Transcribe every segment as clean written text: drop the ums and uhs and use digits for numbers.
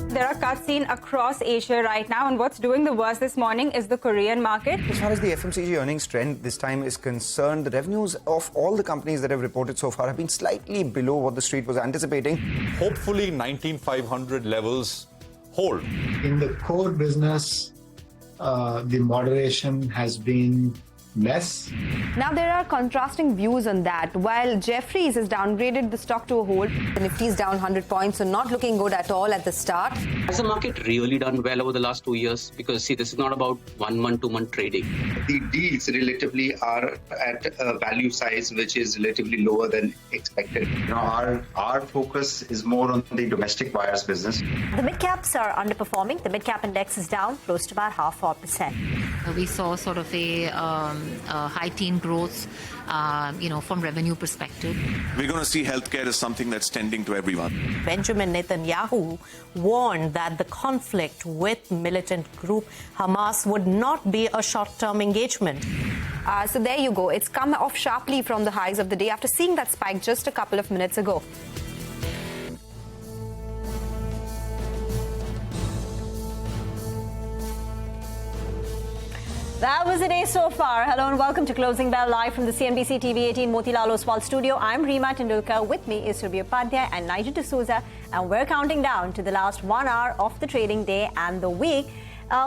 There are cuts seen across Asia right now, and what's doing the worst this morning is the Korean market. As far as the FMCG earnings trend this time is concerned, the revenues of all the companies that have reported so far have been slightly below what the street was anticipating. Hopefully 19,500 levels hold. In the core business, the moderation has been less. Now, there are contrasting views on that. While Jefferies has downgraded the stock to a hold, the Nifty is down 100 points, so not looking good at all at the start. Has the market really done well over the last 2 years? Because, see, this is not about 1 month, 2 month trading. The deals relatively are at a value size which is relatively lower than expected. Our focus is more on the domestic buyers business. The mid-caps are underperforming. The mid-cap index is down close to about 0.5%. We saw sort of a high teen growth, from revenue perspective. We're going to see healthcare as something that's tending to everyone. Benjamin Netanyahu warned that the conflict with militant group Hamas would not be a short-term engagement. So there you go. It's come off sharply from the highs of the day after seeing that spike just a couple of minutes ago. That was the day so far. Hello and welcome to Closing Bell live from the CNBC-TV18 Motilal Oswal studio. I'm Reema Tendulkar. With me is Surabhi Upadhyay and Nigel D'Souza, and we're counting down to the last 1 hour of the trading day and the week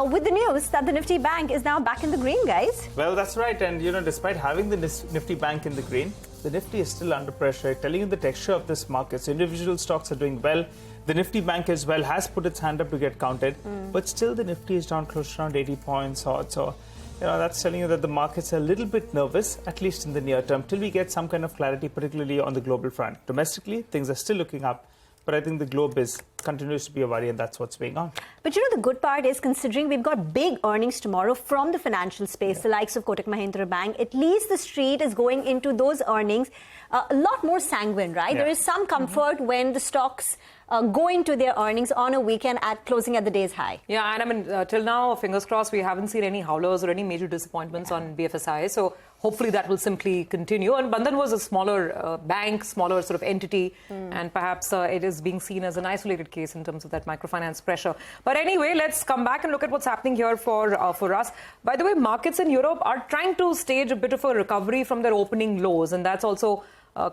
with the news that the Nifty Bank is now back in the green, guys. Well, that's right. And, despite having the Nifty Bank in the green, the Nifty is still under pressure, telling you the texture of this market. So individual stocks are doing well. The Nifty Bank as well has put its hand up to get counted. But still, the Nifty is down close to around 80 points odd. So, that's telling you that the markets are a little bit nervous, at least in the near term, till we get some kind of clarity, particularly on the global front. Domestically, things are still looking up, but I think the globe continues to be a worry, and that's what's going on. But the good part is, considering we've got big earnings tomorrow from the financial space, the likes of Kotak Mahindra Bank, at least the street is going into those earnings a lot more sanguine, right? Yeah. There is some comfort when the stocks go into their earnings on a weekend at closing at the day's high. Yeah, and till now, fingers crossed, we haven't seen any howlers or any major disappointments on BFSI. So hopefully that will simply continue. And Bandhan was a smaller bank, smaller sort of entity, and perhaps it is being seen as an isolated case in terms of that microfinance pressure. But anyway, let's come back and look at what's happening here for us. By the way, markets in Europe are trying to stage a bit of a recovery from their opening lows, and that's also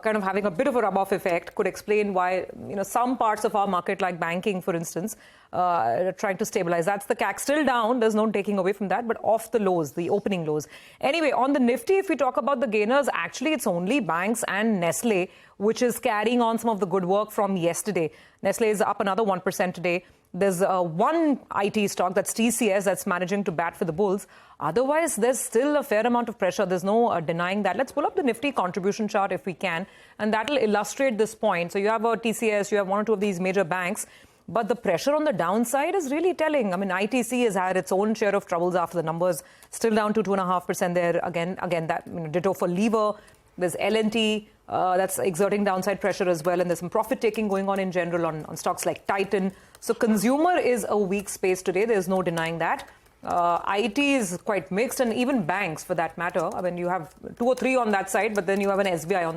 kind of having a bit of a rub-off effect. Could explain why some parts of our market, like banking, for instance, are trying to stabilize. That's the CAC still down. There's no taking away from that, but off the lows, the opening lows. Anyway, on the Nifty, if we talk about the gainers, actually it's only banks and Nestle which is carrying on some of the good work from yesterday. Nestle is up another 1% today. There's one IT stock, that's TCS, that's managing to bat for the bulls. Otherwise, there's still a fair amount of pressure. There's no denying that. Let's pull up the Nifty contribution chart if we can, and that will illustrate this point. So you have a TCS, you have one or two of these major banks, but the pressure on the downside is really telling. I mean, ITC has had its own share of troubles after the numbers, still down to 2.5% there. Again, that ditto for Lever. There's L&T. That's exerting downside pressure as well, and there's some profit taking going on in general on stocks like Titan. So consumer is a weak space today. There's no denying that. IT is quite mixed, and even banks for that matter. I mean, you have 2 or 3 on that side, but then you have an SBI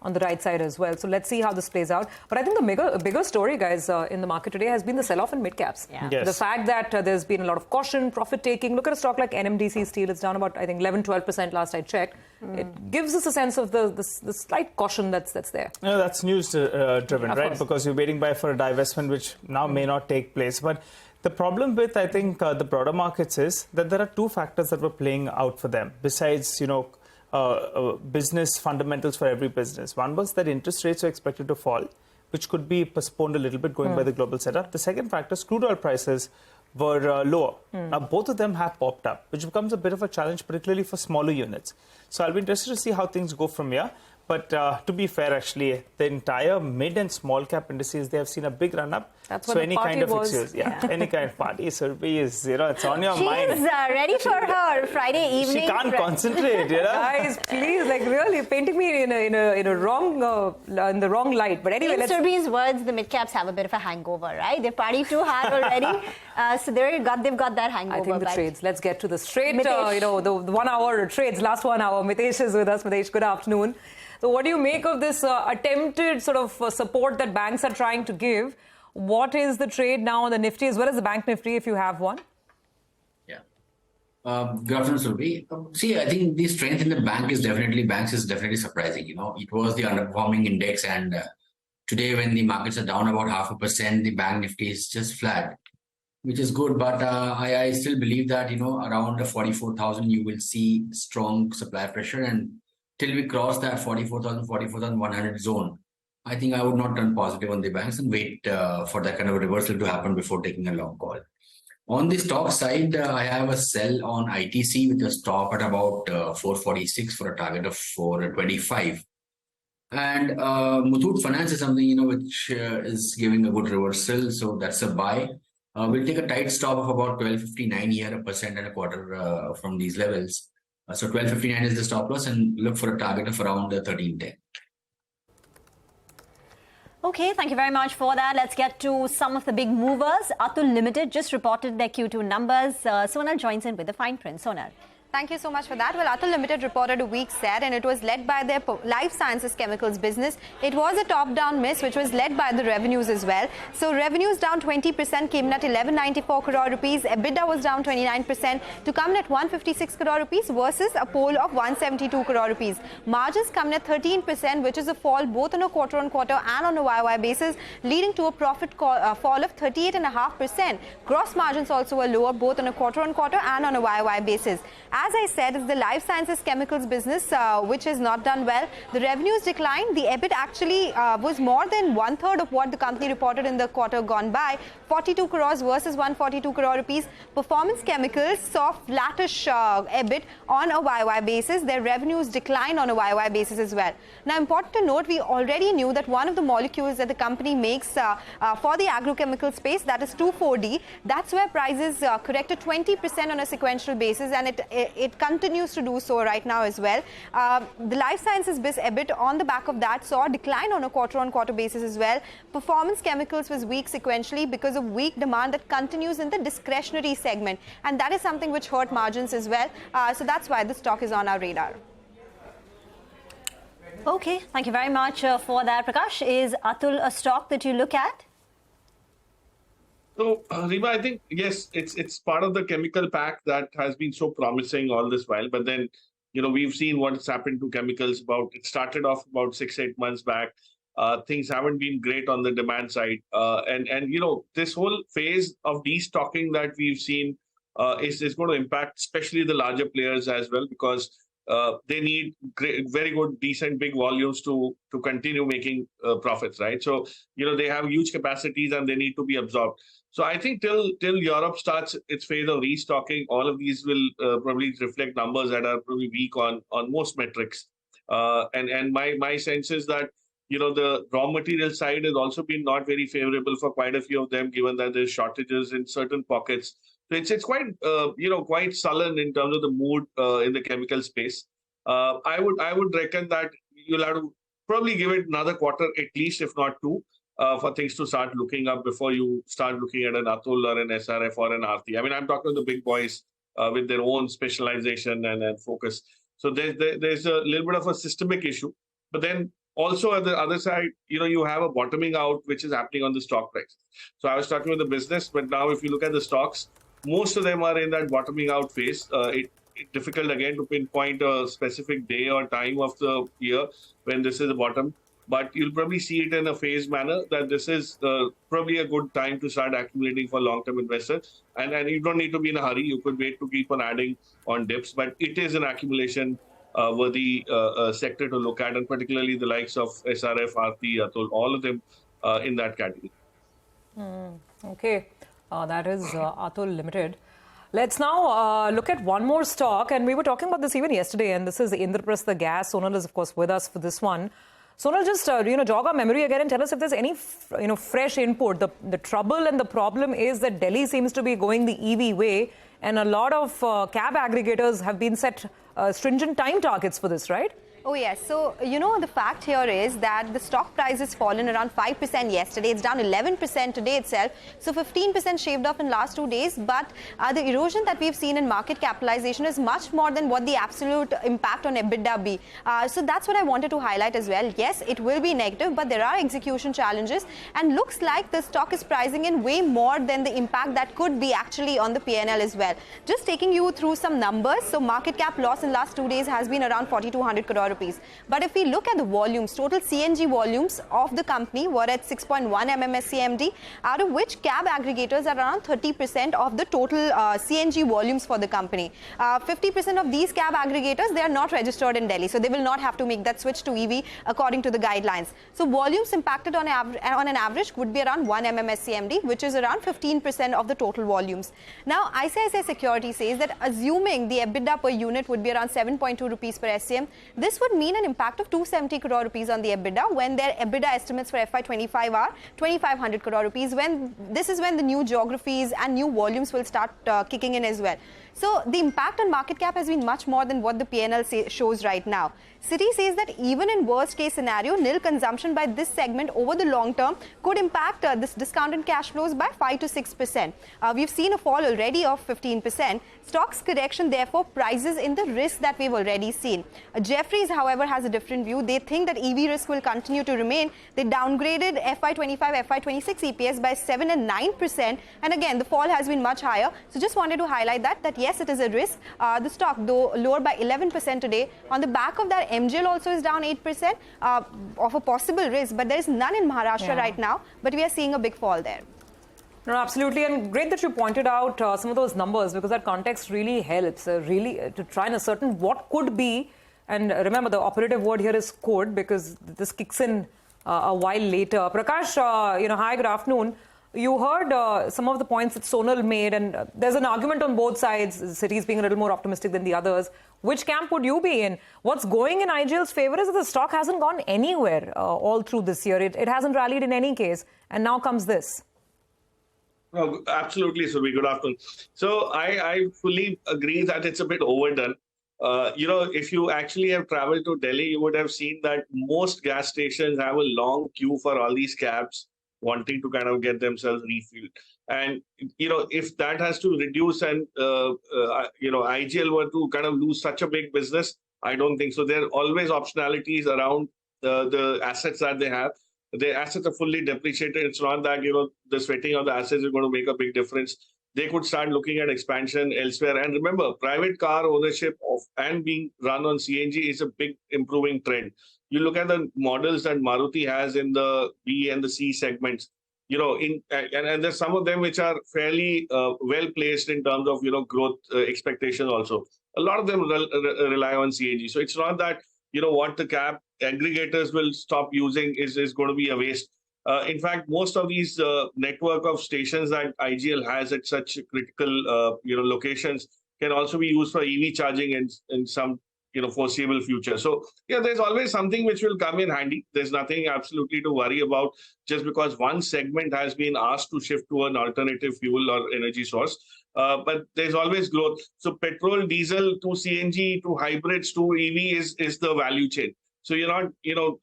on the right side as well. So let's see how this plays out. But I think the bigger story, guys, in the market today has been the sell-off in mid-caps. Yeah. Yes. The fact that there's been a lot of caution, profit-taking. Look at a stock like NMDC Steel. It's down about, I think, 11-12% last I checked. It gives us a sense of the slight caution that's there. That's news-driven, right? course. Because you're waiting for a divestment, which now may not take place. But the problem with, I think, the broader markets is that there are 2 factors that were playing out for them, besides, business fundamentals for every business. One was that interest rates are expected to fall, which could be postponed a little bit going by the global setup. The second factor, crude oil prices were lower. Now, both of them have popped up, which becomes a bit of a challenge, particularly for smaller units. So I'll be interested to see how things go from here. But to be fair, actually, the entire mid and small cap indices, they have seen a big run up. That's so what any the party kind of was. excuse, any kind of party, Surabhi is, it's on your mind. She's ready for her Friday evening. She can't concentrate, Guys, please, like really painting me in the wrong light. But anyway, In let's. Surabhi's words, the mid-caps have a bit of a hangover, right? They've partied too hard already. So they've got that hangover. I think the but trades. Let's get to the straight, Mitesh. the 1 hour trades, last 1 hour. Mitesh is with us. Mitesh, good afternoon. So what do you make of this attempted sort of support that banks are trying to give? What is the trade now on the Nifty as well as the Bank Nifty, if you have one? Good afternoon, Surabhi. See, I think the strength in the banks is definitely surprising. It was the underperforming index, and today when the markets are down about 0.5%, the Bank Nifty is just flat, which is good. But I still believe that, around 44,000, you will see strong supply pressure. And till we cross that 44,000, 44,100 zone, I think I would not turn positive on the banks and wait for that kind of reversal to happen before taking a long call. On the stock side, I have a sell on ITC with a stop at about 446 for a target of 425. And Muthoot Finance is something, which is giving a good reversal. So that's a buy. We'll take a tight stop of about 12.59 here, 1.25% from these levels. So 12.59 is the stop loss, and look for a target of around 13.10. Okay, thank you very much for that. Let's get to some of the big movers. Atul Limited just reported their Q2 numbers. Sonal joins in with the fine print. Sonal. Thank you so much for that. Well, Atul Limited reported a weak set, and it was led by their life sciences chemicals business. It was a top-down miss, which was led by the revenues as well. So revenues down 20%, came in at 1194 crore rupees. EBITDA was down 29% to come in at 156 crore rupees versus a poll of 172 crore rupees. Margins come in at 13%, which is a fall both on a quarter-on-quarter and on a YOY basis, leading to a profit fall of 38.5%. Gross margins also were lower both on a quarter-on-quarter and on a YOY basis. As I said, it's the life sciences chemicals business which has not done well. The revenues declined. The EBIT actually was more than one-third of what the company reported in the quarter gone by, 42 crores versus 142 crore rupees. Performance chemicals saw flattish EBIT on a YOY basis. Their revenues declined on a YOY basis as well. Now, important to note, we already knew that one of the molecules that the company makes for the agrochemical space, that is 2,4-D, that's where prices corrected 20% on a sequential basis, and it continues to do so right now as well. The life sciences biz EBIT on the back of that saw a decline on a quarter-on-quarter basis as well. Performance chemicals was weak sequentially because of weak demand that continues in the discretionary segment, and that is something which hurt margins as well. So that's why the stock is on our radar. Okay, thank you very much for that. Prakash, is Atul a stock that you look at? So, Rima, I think, yes, it's part of the chemical pack that has been so promising all this while. But then, we've seen what's happened to chemicals. It started off about 6-8 months back. Things haven't been great on the demand side. And this whole phase of destocking that we've seen is going to impact especially the larger players as well, because they need very good, decent, big volumes to continue making profits, right? So, they have huge capacities and they need to be absorbed. So I think till Europe starts its phase of restocking, all of these will probably reflect numbers that are probably weak on most metrics. And my sense is that, the raw material side has also been not very favorable for quite a few of them, given that there's shortages in certain pockets. So it's quite, quite sullen in terms of the mood in the chemical space. I would reckon that you'll have to probably give it another quarter at least, if not two, for things to start looking up before you start looking at an Atul or an SRF or an Aarti. I mean, I'm talking to the big boys with their own specialization and focus. So there's a little bit of a systemic issue. But then also at the other side, you have a bottoming out, which is happening on the stock price. So I was talking with the business, but now if you look at the stocks, most of them are in that bottoming out phase. It's difficult again to pinpoint a specific day or time of the year when this is the bottom. But you'll probably see it in a phased manner that this is probably a good time to start accumulating for long-term investors. And you don't need to be in a hurry. You could wait to keep on adding on dips. But it is an accumulation worthy sector to look at, and particularly the likes of SRF, Aarti, Atul, all of them in that category. Okay, that is Atul Limited. Let's now look at one more stock. And we were talking about this even yesterday. And this is Indraprastha the Gas. Sonal is, of course, with us for this one. Sonal, just jog our memory again and tell us if there's any fresh input. The trouble and the problem is that Delhi seems to be going the EV way, and a lot of cab aggregators have been set stringent time targets for this, right? Oh, yes. So, the fact here is that the stock price has fallen around 5% yesterday. It's down 11% today itself. So, 15% shaved off in last 2 days. But the erosion that we've seen in market capitalization is much more than what the absolute impact on EBITDA be. So, that's what I wanted to highlight as well. Yes, it will be negative, but there are execution challenges. And looks like the stock is pricing in way more than the impact that could be actually on the P&L as well. Just taking you through some numbers. So, market cap loss in last 2 days has been around 4,200 crore rupees. But if we look at the volumes, total CNG volumes of the company were at 6.1 MMSCMD, out of which cab aggregators are around 30% of the total CNG volumes for the company. 50% of these cab aggregators, they are not registered in Delhi, so they will not have to make that switch to EV according to the guidelines. So volumes impacted on an average would be around 1 MMSCMD, which is around 15% of the total volumes. Now, ICICI Securities says that assuming the EBITDA per unit would be around 7.2 rupees per SCM, this would mean an impact of 270 crore rupees on the EBITDA when their EBITDA estimates for FY25 are 2,500 crore rupees. This is when the new geographies and new volumes will start kicking in as well. So the impact on market cap has been much more than what the P&L shows right now. Citi says that even in worst case scenario, nil consumption by this segment over the long term could impact this discounted cash flows by 5 to 6%. We've seen a fall already of 15%. Stocks correction therefore prices in the risk that we've already seen. Jefferies, however, has a different view. They think that EV risk will continue to remain. They downgraded FY25, FY26 EPS by 7 and 9%. And again, the fall has been much higher. So just wanted to highlight that yes, it is a risk. The stock, though, lower by 11% today. On the back of that, MGL also is down 8% of a possible risk. But there is none in Maharashtra right now. But we are seeing a big fall there. No, absolutely. And great that you pointed out some of those numbers, because that context really helps to try and ascertain what could be. And remember, the operative word here is could, because this kicks in a while later. Prakash, hi, good afternoon. You heard some of the points that Sonal made, and there's an argument on both sides, Citi's being a little more optimistic than the others. Which camp would you be in? What's going in IGL's favor is that the stock hasn't gone anywhere all through this year. It hasn't rallied in any case. And now comes this. No, absolutely, Survi. Good afternoon. So I fully agree that it's a bit overdone. If you actually have traveled to Delhi, you would have seen that most gas stations have a long queue for all these cabs wanting to kind of get themselves refilled. And, if that has to reduce and, IGL were to kind of lose such a big business, I don't think so. There are always optionalities around the assets that they have. The assets are fully depreciated. It's not that, the sweating of the assets is going to make a big difference. They could start looking at expansion elsewhere. And remember, private car ownership and being run on CNG is a big improving trend. You look at the models that Maruti has in the B and the C segments, and there's some of them which are fairly well placed in terms of, growth expectation also. A lot of them rely on CNG. So it's not that, what the cab aggregators will stop using is going to be a waste. In fact, most of these network of stations that IGL has at such critical, locations can also be used for EV charging in some, foreseeable future. So, there's always something which will come in handy. There's nothing absolutely to worry about just because one segment has been asked to shift to an alternative fuel or energy source. But there's always growth. So petrol, diesel to CNG to hybrids to EV is the value chain. So you're not,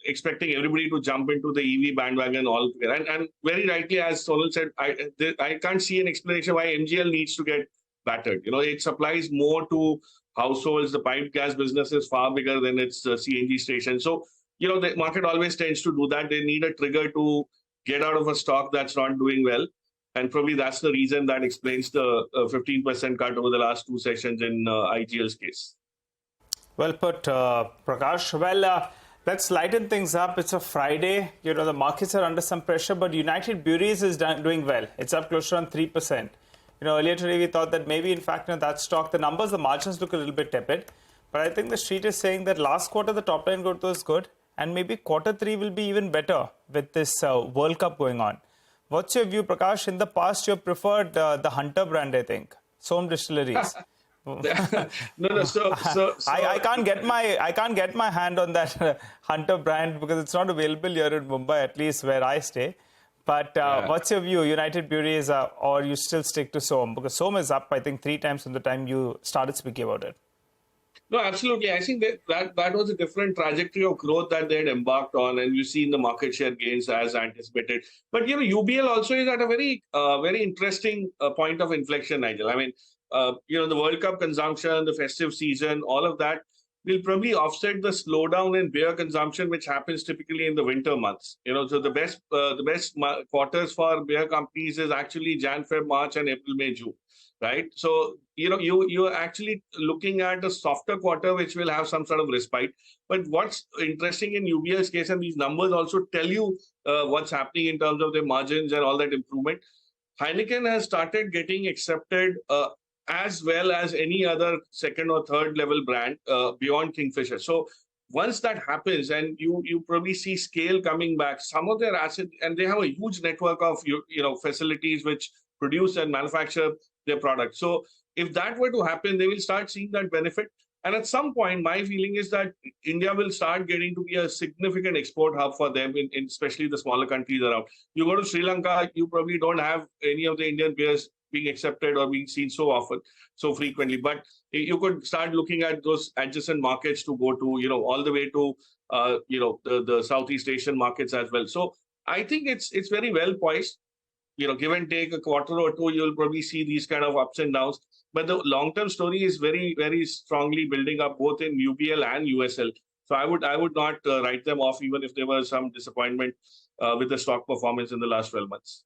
expecting everybody to jump into the EV bandwagon altogether. And very rightly, as Sonal said, I can't see an explanation why MGL needs to get battered. It supplies more to households. The piped gas business is far bigger than its CNG station. So, the market always tends to do that. They need a trigger to get out of a stock that's not doing well. And probably that's the reason that explains the 15% cut over the last two sessions in IGL's case. Well put, Prakash. Well, let's lighten things up. It's a Friday. The markets are under some pressure, but United Breweries is doing well. It's up close to around 3%. Earlier today we thought that maybe, in fact, that stock, the margins look a little bit tepid. But I think the street is saying that last quarter the top line growth was good, and maybe quarter 3 will be even better with this World Cup going on. What's your view, Prakash? In the past, you preferred the Hunter brand, I think. Soam Distilleries. No. So I can't get my hand on that Hunter brand because it's not available here in Mumbai, at least where I stay. But what's your view, United Breweries, or you still stick to Soam? Because Soam is up, I think, 3 times from the time you started speaking about it. No, absolutely. I think that was a different trajectory of growth that they had embarked on, and you see in the market share gains as anticipated. But UBL also is at a very interesting point of inflection, Nigel. I mean, the World Cup consumption, the festive season, all of that will probably offset the slowdown in beer consumption, which happens typically in the winter months. So the best quarters for beer companies is actually Jan, Feb, March, and April, May, June. Right. So, you're actually looking at a softer quarter, which will have some sort of respite. But what's interesting in UBL's case, and these numbers also tell you what's happening in terms of their margins and all that improvement. Heineken has started getting accepted as well as any other second or third level brand beyond Kingfisher. So once that happens, and you probably see scale coming back, some of their assets, and they have a huge network of facilities which produce and manufacture their products. So if that were to happen, they will start seeing that benefit. And at some point, my feeling is that India will start getting to be a significant export hub for them, in especially the smaller countries around. You go to Sri Lanka, you probably don't have any of the Indian beers being accepted or being seen so often, so frequently. But you could start looking at those adjacent markets to go to, all the way to, the Southeast Asian markets as well. So I think it's very well poised. Give and take a quarter or two, you'll probably see these kind of ups and downs. But the long-term story is very, very strongly building up both in UBL and USL. So I would not write them off, even if there was some disappointment with the stock performance in the last 12 months.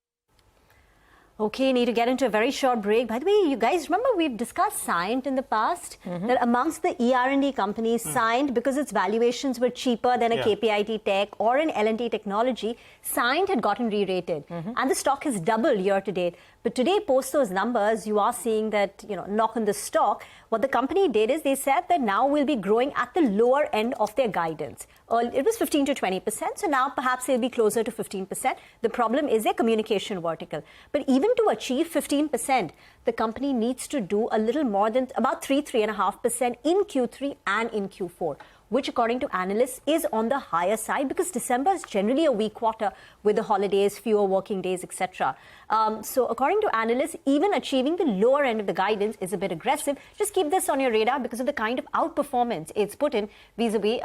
Okay, need to get into a very short break. By the way, you guys remember we've discussed Cyient in the past, that amongst the ER&D companies, Cyient, because its valuations were cheaper than a KPIT Tech or an L&T Technology, Cyient had gotten re-rated. And the stock has doubled year to date. But today, post those numbers, you are seeing that, knock on the stock. What the company did is they said that now we'll be growing at the lower end of their guidance. It was 15 to 20%, so now perhaps they'll be closer to 15%. The problem is their communication vertical. But even to achieve 15%, the company needs to do a little more than about 3.5% in Q3 and in Q4, which according to analysts is on the higher side because December is generally a weak quarter with the holidays, fewer working days, etc. So according to analysts, even achieving the lower end of the guidance is a bit aggressive. Just keep this on your radar because of the kind of outperformance it's put in vis-a-vis,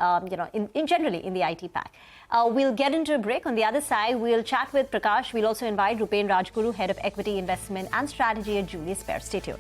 generally in the IT pack. We'll get into a break. On the other side, we'll chat with Prakash. We'll also invite Rupen Rajguru, Head of Equity Investment and Strategy at Julius Baer. Stay tuned.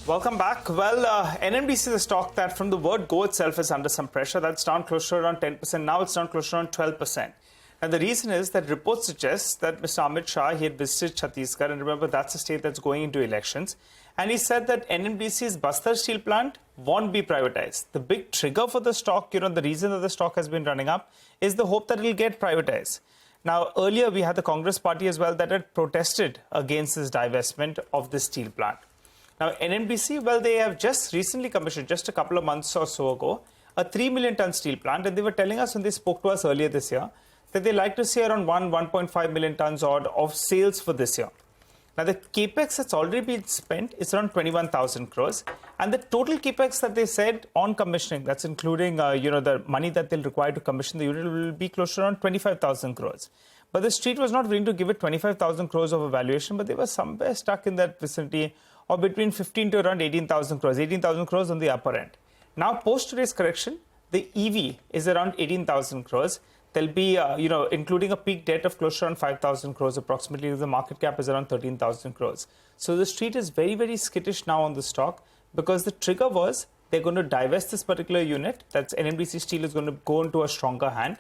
Welcome back. Well, NMDC is a stock that from the word go itself is under some pressure. That's down close to around 10%. Now it's down close to around 12%. And the reason is that reports suggest that Mr. Amit Shah, he had visited Chhattisgarh, and remember that's a state that's going into elections. And he said that NMDC's Bastar steel plant won't be privatized. The big trigger for the stock, the reason that the stock has been running up is the hope that it will get privatized. Now, earlier we had the Congress party as well that had protested against this divestment of the steel plant. Now, NMDC, well, they have just recently commissioned, just a couple of months or so ago, a 3 million ton steel plant. And they were telling us when they spoke to us earlier this year that they like to see around 1.5 million tons odd of sales for this year. Now, the capex that's already been spent is around 21,000 crores. And the total capex that they said on commissioning, that's including, the money that they'll require to commission the unit, will be close to around 25,000 crores. But the street was not willing to give it 25,000 crores of a valuation, but they were somewhere stuck in that vicinity of between 15 to around 18,000 crores, 18,000 crores on the upper end. Now, post today's correction, the EV is around 18,000 crores. There'll be, including a peak debt of close to around 5,000 crores approximately. The market cap is around 13,000 crores. So the street is very, very skittish now on the stock because the trigger was they're going to divest this particular unit. That's NMDC Steel is going to go into a stronger hand.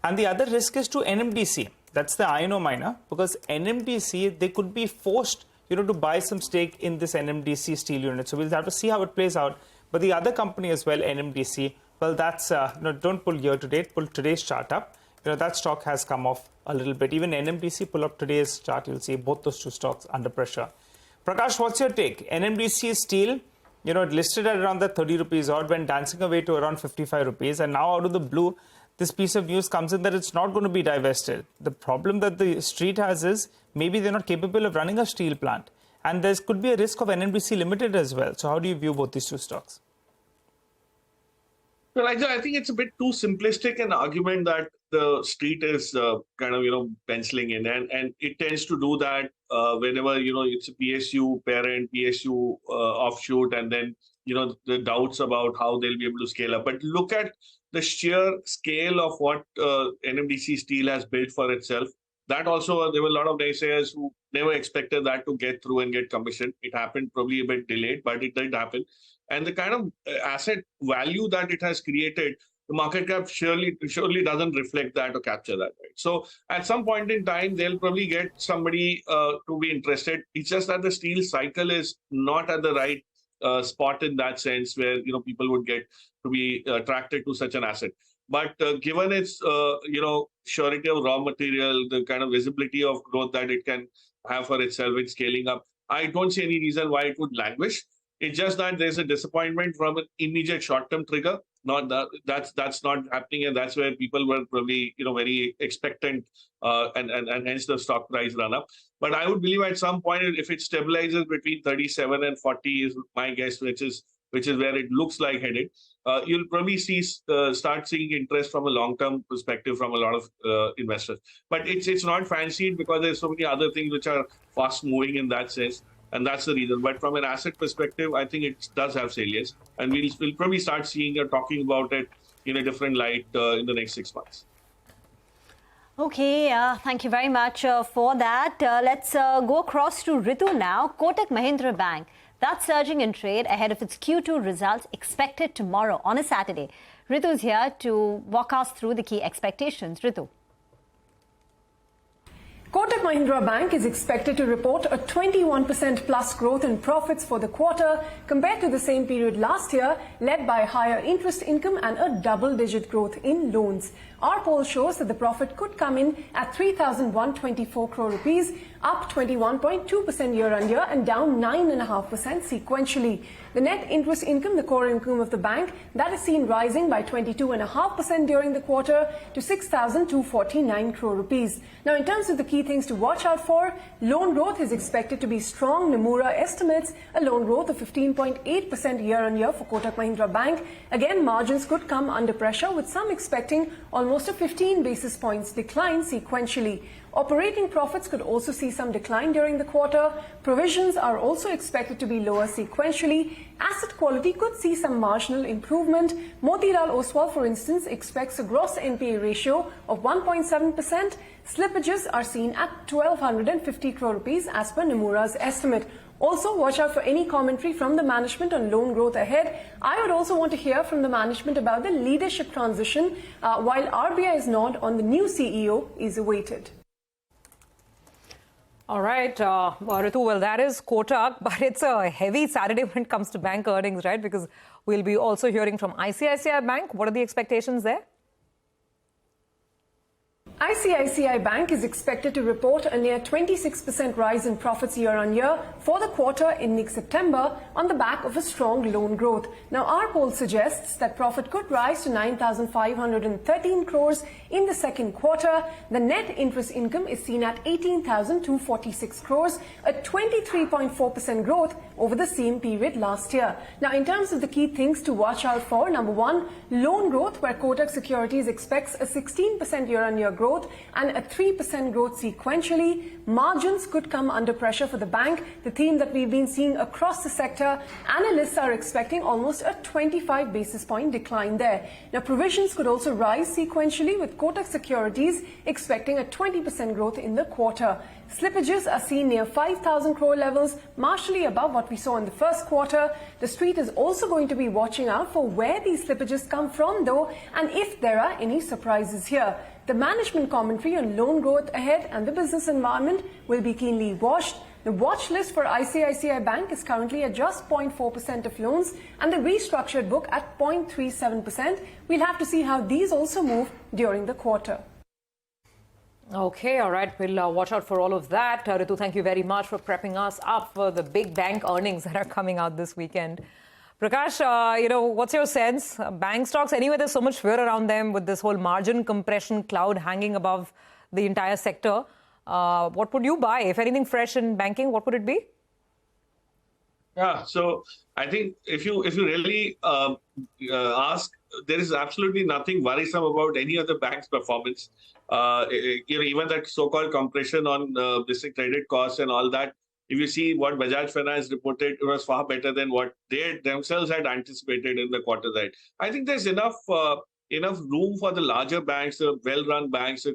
And the other risk is to NMDC. That's the iron ore miner, because NMDC, they could be forced, to buy some stake in this NMDC steel unit. So we'll have to see how it plays out. But the other company as well, NMDC, well, that's, don't pull year to date, pull today's chart up. That stock has come off a little bit. Even NMDC, pull up today's chart, you'll see both those two stocks under pressure. Prakash, what's your take? NMDC Steel, listed at around the 30 rupees odd, went dancing away to around 55 rupees. And now out of the blue, this piece of news comes in that it's not going to be divested. The problem that the street has is maybe they're not capable of running a steel plant. And there could be a risk of NMDC Limited as well. So how do you view both these two stocks? Well, I think it's a bit too simplistic an argument that the street is penciling in. And it tends to do that whenever, it's a PSU parent, PSU offshoot, and then, the doubts about how they'll be able to scale up. But look at the sheer scale of what NMDC Steel has built for itself. That also, there were a lot of naysayers who never expected that to get through and get commissioned. It happened probably a bit delayed, but it did happen. And the kind of asset value that it has created, the market cap surely doesn't reflect that or capture that. Right? So at some point in time, they'll probably get somebody to be interested. It's just that the steel cycle is not at the right spot in that sense where, people would get to be attracted to such an asset. But given its, surety of raw material, the kind of visibility of growth that it can have for itself in scaling up, I don't see any reason why it would languish. It's just that there's a disappointment from an immediate short-term trigger. That's not happening, and that's where people were probably very expectant, and hence the stock price run up. But I would believe at some point, if it stabilizes between 37 and 40 is my guess, which is where it looks like headed, you'll probably start seeing interest from a long-term perspective from a lot of investors. But it's not fancied because there's so many other things which are fast-moving in that sense. And that's the reason. But from an asset perspective, I think it does have salience. And we'll probably start seeing or talking about it in a different light in the next 6 months. Okay, thank you very much for that. Let's go across to Ritu now. Kotak Mahindra Bank, that's surging in trade ahead of its Q2 results expected tomorrow on a Saturday. Ritu's here to walk us through the key expectations. Ritu. Kotak Mahindra Bank is expected to report a 21% plus growth in profits for the quarter compared to the same period last year, led by higher interest income and a double-digit growth in loans. Our poll shows that the profit could come in at 3,124 crore rupees, up 21.2% year-on-year and down 9.5% sequentially. The net interest income, the core income of the bank, that is seen rising by 22.5% during the quarter to 6,249 crore rupees. Now, in terms of the key things to watch out for, loan growth is expected to be strong. Nomura estimates a loan growth of 15.8% year-on-year for Kotak Mahindra Bank. Again, margins could come under pressure, with some expecting almost a 15 basis points decline sequentially. Operating profits could also see some decline during the quarter. Provisions are also expected to be lower sequentially. Asset quality could see some marginal improvement. Motilal Oswal, for instance, expects a gross NPA ratio of 1.7%. Slippages are seen at 1,250 crore rupees as per Nomura's estimate. Also, watch out for any commentary from the management on loan growth ahead. I would also want to hear from the management about the leadership transition, while RBI's nod on the new CEO is awaited. All right, Ritu, well, that is Kotak, but it's a heavy Saturday when it comes to bank earnings, right? Because we'll be also hearing from ICICI Bank. What are the expectations there? ICICI Bank is expected to report a near 26% rise in profits year-on-year for the quarter ending September on the back of a strong loan growth. Now, our poll suggests that profit could rise to 9,513 crores in the second quarter. The net interest income is seen at 18,246 crores, a 23.4% growth over the same period last year. Now, in terms of the key things to watch out for, number one, loan growth, where Kotak Securities expects a 16% year-on-year growth and a 3% growth sequentially. Margins could come under pressure for the bank, the theme that we've been seeing across the sector. Analysts are expecting almost a 25 basis point decline there. Now, provisions could also rise sequentially, with Kotak Securities expecting a 20% growth in the quarter. Slippages are seen near 5,000 crore levels, marginally above what we saw in the first quarter. The street is also going to be watching out for where these slippages come from, though, and if there are any surprises here. The management commentary on loan growth ahead and the business environment will be keenly watched. The watch list for ICICI Bank is currently at just 0.4% of loans and the restructured book at 0.37%. We'll have to see how these also move during the quarter. Okay, all right. We'll watch out for all of that. Ritu, thank you very much for prepping us up for the big bank earnings that are coming out this weekend. Prakash, what's your sense? Bank stocks, anyway, there's so much fear around them with this whole margin compression cloud hanging above the entire sector. What would you buy? If anything fresh in banking, what would it be? Yeah, so I think if you really ask, there is absolutely nothing worrisome about any other bank's performance. Even that so-called compression on this credit costs and all that. If you see what Bajaj Finance reported, it was far better than what they themselves had anticipated in the quarter. Right? I think there's enough room for the larger banks, well-run banks,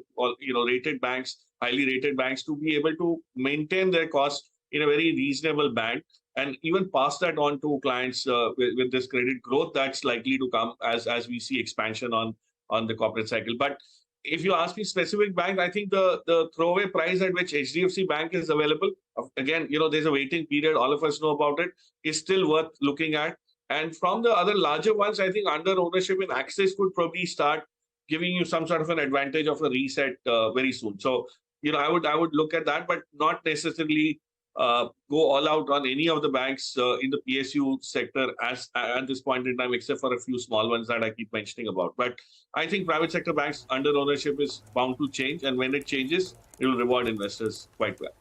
rated banks, highly rated banks, to be able to maintain their costs in a very reasonable band, and even pass that on to clients with this credit growth that's likely to come as we see expansion on the corporate cycle. But if you ask me specific bank, I think the throwaway price at which HDFC Bank is available, again, there's a waiting period, all of us know about it, is still worth looking at. And from the other larger ones, I think under ownership in Axis could probably start giving you some sort of an advantage of a reset very soon. So, I would look at that, but not necessarily go all out on any of the banks in the PSU sector at this point in time, except for a few small ones that I keep mentioning about. But I think private sector banks under ownership is bound to change, and when it changes, it will reward investors quite well.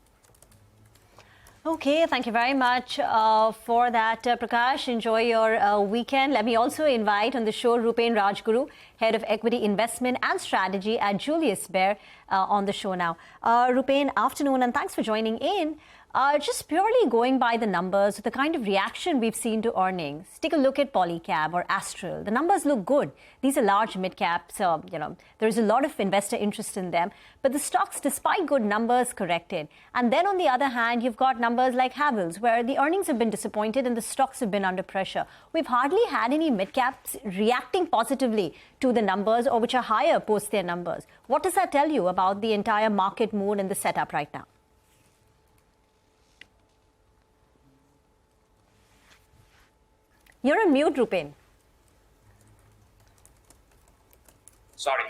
Okay, thank you very much for that, Prakash. Enjoy your weekend. Let me also invite on the show Rupen Rajguru, Head of Equity Investment and Strategy at Julius Baer, on the show now. Rupen, afternoon, and thanks for joining in. Just purely going by the numbers, the kind of reaction we've seen to earnings, take a look at Polycab or Astral. The numbers look good. These are large mid-caps. There's a lot of investor interest in them. But the stocks, despite good numbers, corrected. And then on the other hand, you've got numbers like Havells, where the earnings have been disappointed and the stocks have been under pressure. We've hardly had any mid-caps reacting positively to the numbers or which are higher post their numbers. What does that tell you about the entire market mood and the setup right now? You're on mute, Rupen. Sorry.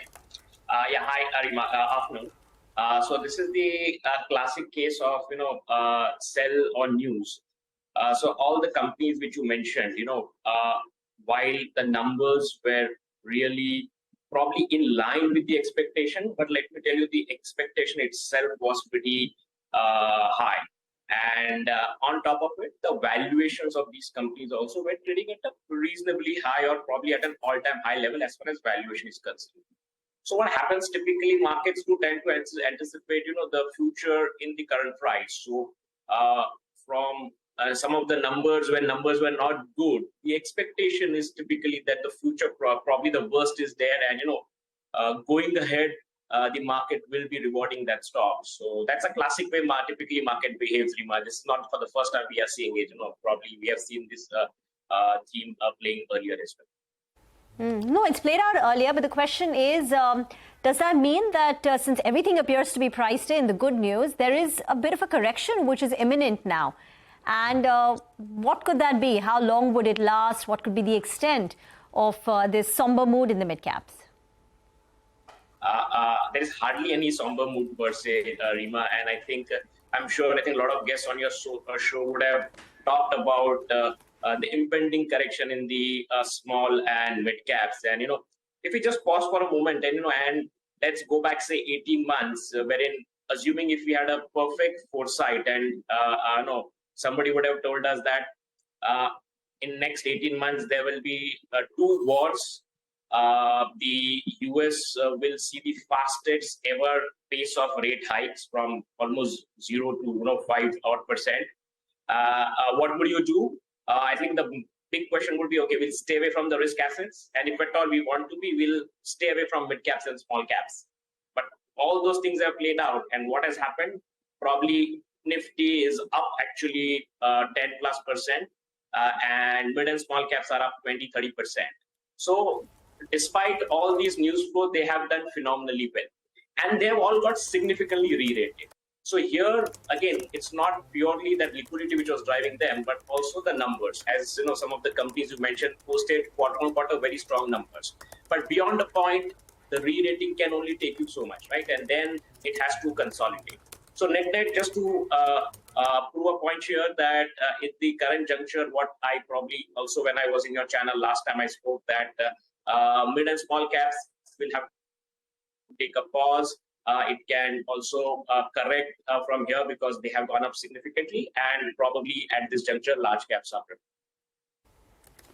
Hi, Arima. Afternoon. So this is the classic case of, sell on news. So all the companies which you mentioned, while the numbers were really probably in line with the expectation, but let me tell you, the expectation itself was pretty high. And on top of it, the valuations of these companies also were trading at a reasonably high or probably at an all-time high level as far as valuation is concerned. So what happens typically, markets do tend to anticipate, the future in the current price. So from some of the numbers, when numbers were not good, the expectation is typically that the future, probably the worst is there. And, going ahead, the market will be rewarding that stock. So that's a classic way typically market behaves, Rima. This is not for the first time we are seeing it. Probably we have seen this theme playing earlier as well. No, it's played out earlier, but the question is, does that mean that since everything appears to be priced in, the good news, there is a bit of a correction which is imminent now? And what could that be? How long would it last? What could be the extent of this somber mood in the mid-caps? There is hardly any somber mood per se, Rima, and I'm sure a lot of guests on your show would have talked about the impending correction in the small and mid caps. And if we just pause for a moment and let's go back, say, 18 months, wherein assuming if we had a perfect foresight and somebody would have told us that in next 18 months there will be 2 wars. The US will see the fastest ever pace of rate hikes from almost 0 to 5%. What would you do? I think the big question would be, okay, we'll stay away from the risk assets, and if at all we want to be, we'll stay away from mid caps and small caps. But all those things have played out, and what has happened? Probably Nifty is up actually 10+%, and mid and small caps are up 20-30%. So despite all these news flow, they have done phenomenally well, and they have all got significantly re-rated. So here again, it's not purely that liquidity which was driving them, but also the numbers. As some of the companies you mentioned posted quarter-on-quarter very strong numbers. But beyond a point, the re-rating can only take you so much, right? And then it has to consolidate. So net-net, just to prove a point here that at the current juncture, what I probably also, when I was in your channel last time I spoke, that mid and small caps will have to take a pause. It can also correct from here because they have gone up significantly, and probably at this juncture, large caps are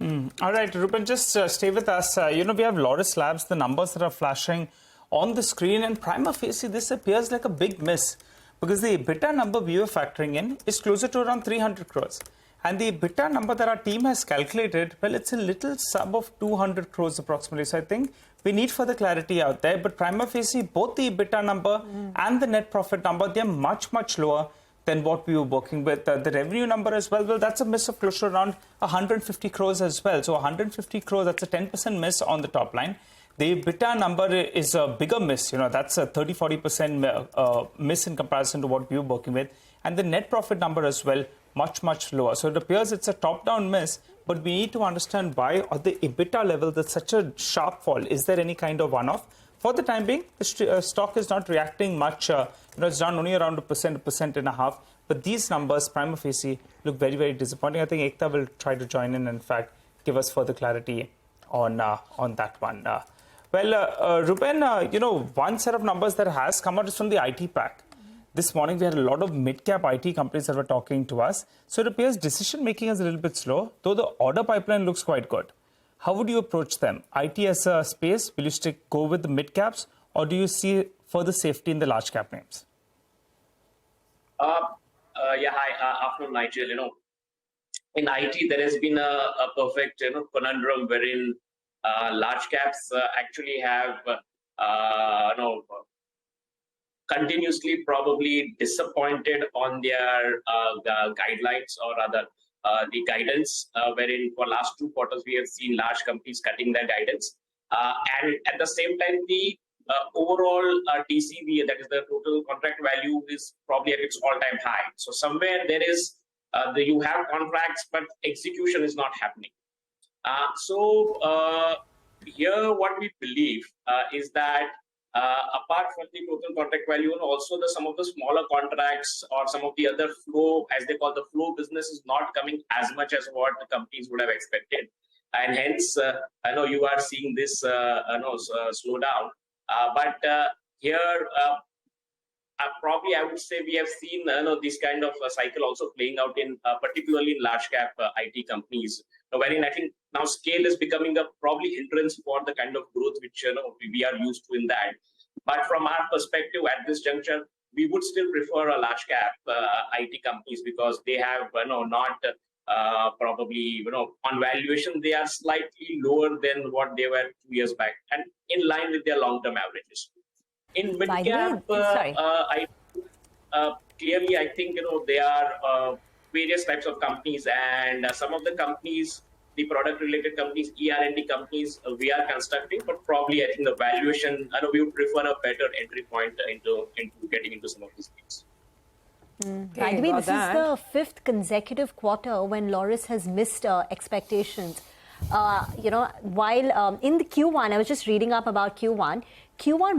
preferred. All right, Rupen, just stay with us. We have Lotus Labs, the numbers that are flashing on the screen, and prima facie, this appears like a big miss because the EBITDA number we were factoring in is closer to around 300 crores. And the EBITDA number that our team has calculated, well, it's a little sub of 200 crores approximately. So I think we need further clarity out there. But prima facie, both the EBITDA number and the net profit number, they're much, much lower than what we were working with. The revenue number as well, that's a miss of close to around 150 crores as well. So 150 crores, that's a 10% miss on the top line. The EBITDA number is a bigger miss. That's a 30-40% miss in comparison to what we were working with. And the net profit number as well, much, much lower. So it appears it's a top-down miss, but we need to understand why at the EBITDA level there's such a sharp fall. Is there any kind of one-off? For the time being, the stock is not reacting much. It's down only around 1%, But these numbers, prima facie, look very, very disappointing. I think Ekta will try to join in fact, give us further clarity on that one. Rupen, one set of numbers that has come out is from the IT pack. This morning, we had a lot of mid-cap IT companies that were talking to us. So it appears decision-making is a little bit slow, though the order pipeline looks quite good. How would you approach them? IT as a space, will you go with the mid-caps, or do you see further safety in the large-cap names? Hi, afternoon, Nigel. In IT, there has been a perfect conundrum wherein large caps actually have continuously probably disappointed on their guidelines, or rather the guidance, wherein for last 2 quarters we have seen large companies cutting their guidance, and at the same time the overall TCV, that is the total contract value, is probably at its all-time high. So somewhere there is you have contracts, but execution is not happening. Here what we believe is that apart from the total contract value, and also some of the smaller contracts or some of the other flow, as they call the flow business, is not coming as much as what the companies would have expected, and hence I know you are seeing this slow down. But here probably I would say we have seen this kind of cycle also playing out in particularly in large cap IT companies, wherein I think now scale is becoming a probably hindrance for the kind of growth which we are used to in that. But from our perspective at this juncture, we would still prefer a large cap IT companies because they have not probably on valuation they are slightly lower than what they were 2 years back and in line with their long-term averages. In By the way, mid-cap, sorry. clearly, I think, there are various types of companies, and some of the companies, the product-related companies, ER&D companies, we are constructing, but probably I think the valuation, I know we would prefer a better entry point into getting into some of these things. By the way, this is the 5th consecutive quarter when Loris has missed expectations. While in the Q1, I was just reading up about Q1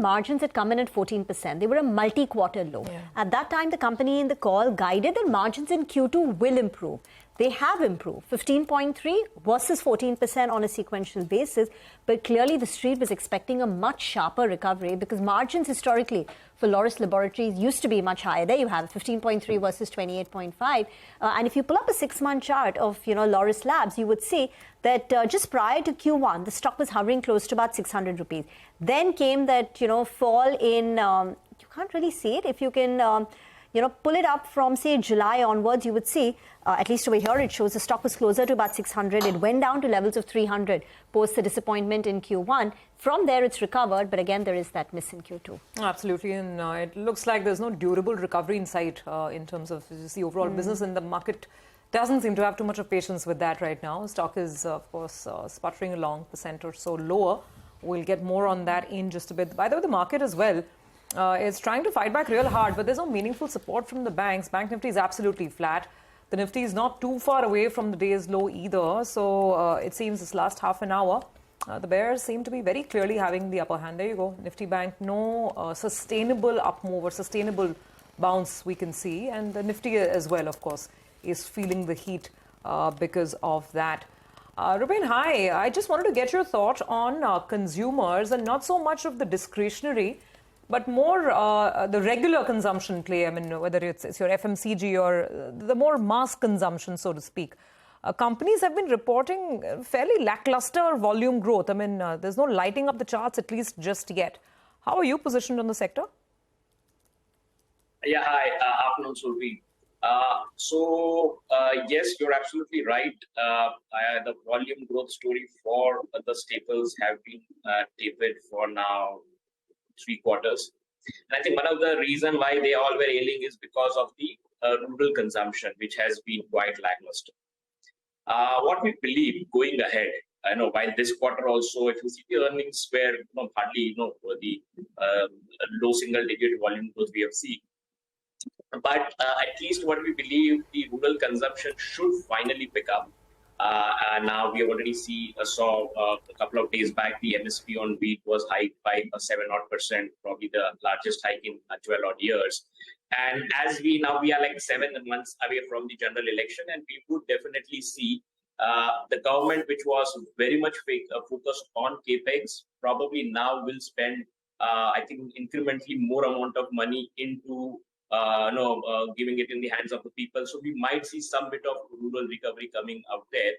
margins had come in at 14%. They were a multi-quarter low. Yeah. At that time, the company in the call guided that margins in Q2 will improve. They have improved, 15.3 versus 14% on a sequential basis. But clearly, the street was expecting a much sharper recovery because margins historically for Loris Laboratories used to be much higher. There you have 15.3 versus 28.5. And if you pull up a 6-month chart of Loris Labs, you would see that just prior to Q1, the stock was hovering close to about 600 rupees. Then came that fall in. You can't really see it. If you can. Pull it up from, say, July onwards, you would see, at least over here, it shows the stock was closer to about 600. It went down to levels of 300 post the disappointment in Q1. From there, it's recovered. But again, there is that miss in Q2. Absolutely. And it looks like there's no durable recovery in sight in terms of the overall business. And the market doesn't seem to have too much of patience with that right now. Stock is, of course, sputtering along, % or so lower. We'll get more on that in just a bit. By the way, the market as well. It's trying to fight back real hard, but there's no meaningful support from the banks. Bank Nifty is absolutely flat. The Nifty is not too far away from the day's low either. So it seems this last half an hour, the bears seem to be very clearly having the upper hand. There you go. Nifty Bank, no sustainable up move or sustainable bounce we can see. And the Nifty as well, of course, is feeling the heat because of that. Rupen, hi. I just wanted to get your thought on consumers and not so much of the discretionary, but more the regular consumption play. I mean, whether it's your FMCG or the more mass consumption, so to speak. Companies have been reporting fairly lackluster volume growth. I mean, there's no lighting up the charts, at least just yet. How are you positioned on the sector? Yeah, hi. Afternoon, Survi. Yes, you're absolutely right. The volume growth story for the staples have been tapered for now 3 quarters. And I think one of the reasons why they all were ailing is because of the rural consumption, which has been quite lackluster. What we believe going ahead, I know while this quarter also, if you see the earnings were hardly the low single-digit volume growth we have seen. But at least what we believe, the rural consumption should finally pick up. Now we already saw a couple of days back, the MSP on wheat was hiked by 7-odd%, probably the largest hike in 12-odd years. And as we are like 7 months away from the general election, and we would definitely see the government, which was very much focused on capex, probably now will spend, I think, incrementally more amount of money into giving it in the hands of the people. So we might see some bit of rural recovery coming out there.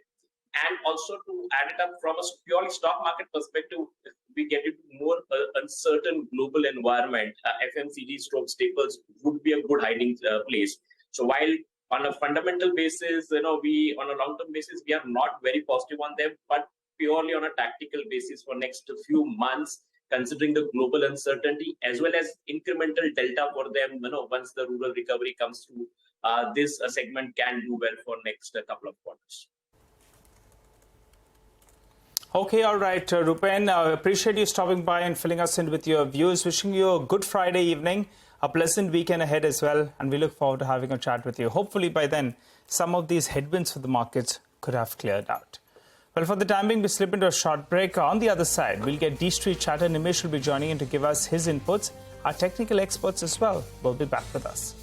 And also to add it up from a purely stock market perspective, if we get into more uncertain global environment, FMCG staples would be a good hiding place. So while on a fundamental basis, on a long-term basis, we are not very positive on them, but purely on a tactical basis for next few months, considering the global uncertainty as well as incremental delta for them, once the rural recovery comes through, this segment can do well for next couple of quarters. Okay, all right, Rupen, appreciate you stopping by and filling us in with your views. Wishing you a good Friday evening, a pleasant weekend ahead as well, and we look forward to having a chat with you. Hopefully by then, some of these headwinds for the markets could have cleared out. Well, for the time being, we slip into a short break. On the other side, we'll get D-Street chatter. Nimesh will be joining in to give us his inputs. Our technical experts as well will be back with us.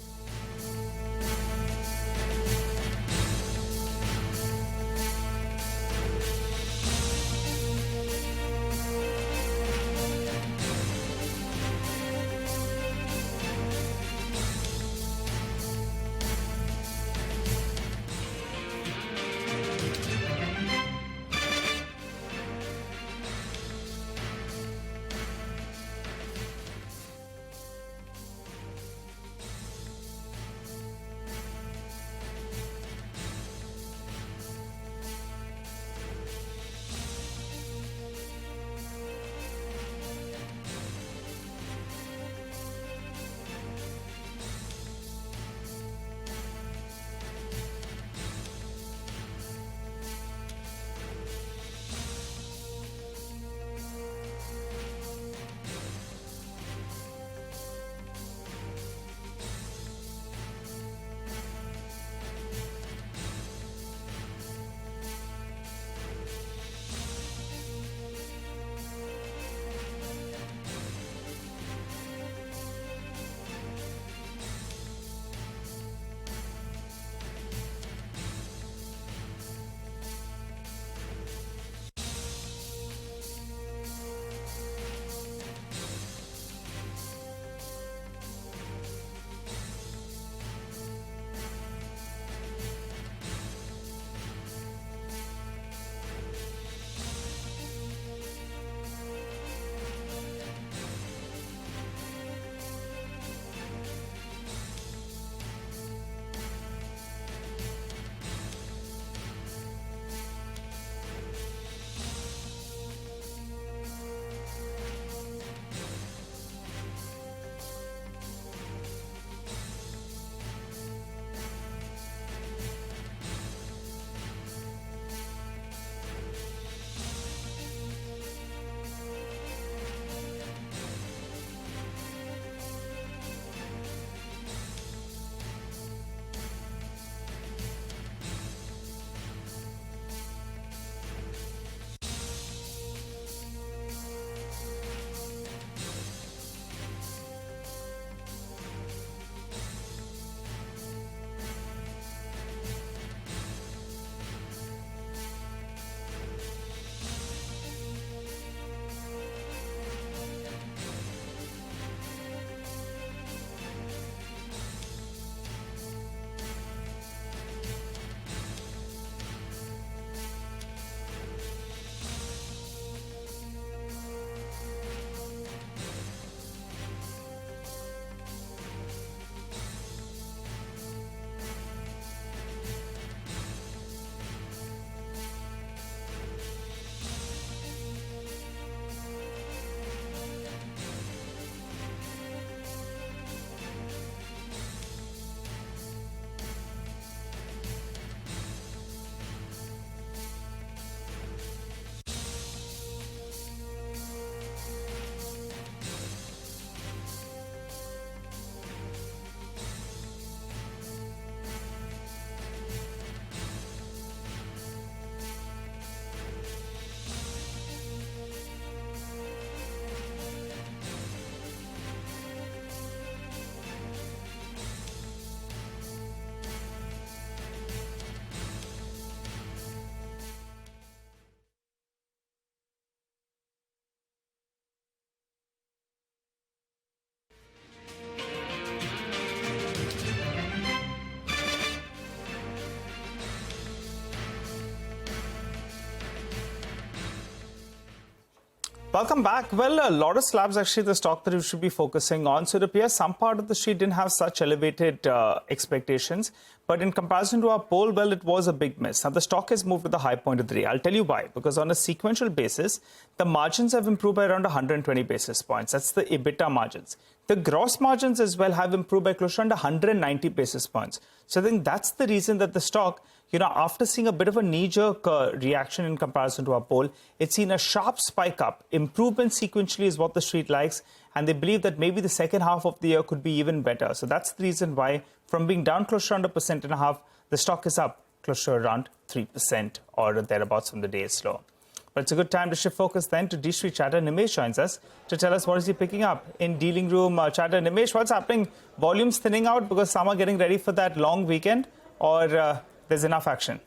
Welcome back. Well, Lotus Labs actually the stock that we should be focusing on. So it appears some part of the street didn't have such elevated expectations. But in comparison to our poll, well, it was a big miss. Now, the stock has moved with a high point of the day. I'll tell you why. Because on a sequential basis, the margins have improved by around 120 basis points. That's the EBITDA margins. The gross margins as well have improved by close to under 190 basis points. So I think that's the reason that the stock, after seeing a bit of a knee-jerk reaction in comparison to our poll, it's seen a sharp spike up. Improvement sequentially is what the street likes, and they believe that maybe the second half of the year could be even better. So that's the reason why, from being down close to around 1.5%, the stock is up close to around 3% or thereabouts from the day's low. But it's a good time to shift focus then to D Street Chatter. Nimesh joins us to tell us what is he picking up in dealing room chatter. Nimesh, what's happening? Volumes thinning out because some are getting ready for that long weekend, or there's enough action?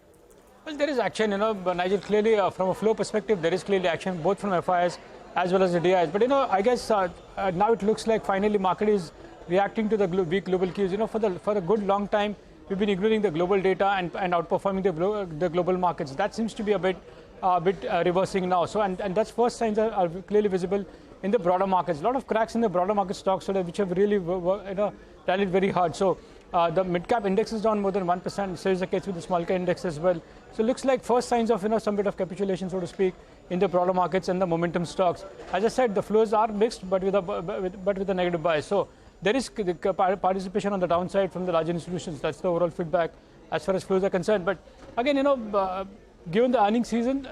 Well, there is action, Nigel, clearly from a flow perspective, there is clearly action both from FIs as well as the DIs. But, I guess now it looks like finally market is reacting to the weak global cues. For a good long time, we've been ignoring the global data and outperforming the global markets. That seems to be a bit reversing now. So, and that's first signs are clearly visible in the broader markets. A lot of cracks in the broader market stocks today, which have really rallied very hard. So, the mid-cap index is down more than 1%. So is the case with the small-cap index as well. So it looks like first signs of some bit of capitulation, so to speak, in the broader markets and the momentum stocks. As I said, the flows are mixed, but with a negative bias. So there is participation on the downside from the larger institutions. That's the overall feedback as far as flows are concerned. But again, given the earnings season,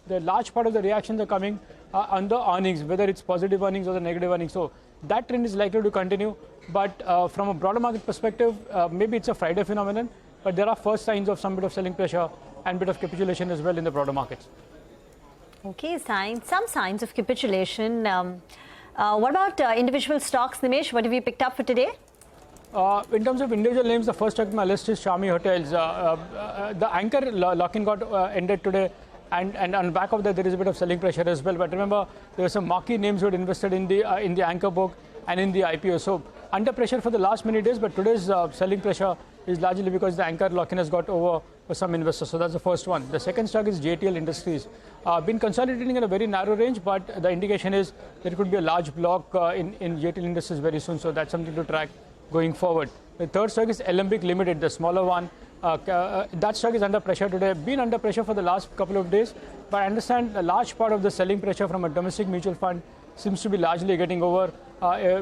the large part of the reactions are coming on the earnings, whether it's positive earnings or the negative earnings. So that trend is likely to continue. But from a broader market perspective, maybe it's a Friday phenomenon, but there are first signs of some bit of selling pressure and bit of capitulation as well in the broader markets. Okay, some signs of capitulation. What about individual stocks, Nimesh? What have you picked up for today? In terms of individual names, the first stock on my list is Shami Hotels. The anchor lock-in got ended today, and on the back of that, there is a bit of selling pressure as well. But remember, there were some marquee names who had invested in the anchor book and in the IPO. So under pressure for the last many days, but today's selling pressure is largely because the anchor lock-in has got over for some investors. So that's the first one. The second stock is JTL Industries. Been consolidating in a very narrow range, but the indication is there could be a large block in JTL Industries very soon. So that's something to track going forward. The third stock is Alembic Limited, the smaller one. That stock is under pressure today. Been under pressure for the last couple of days, but I understand a large part of the selling pressure from a domestic mutual fund seems to be largely getting over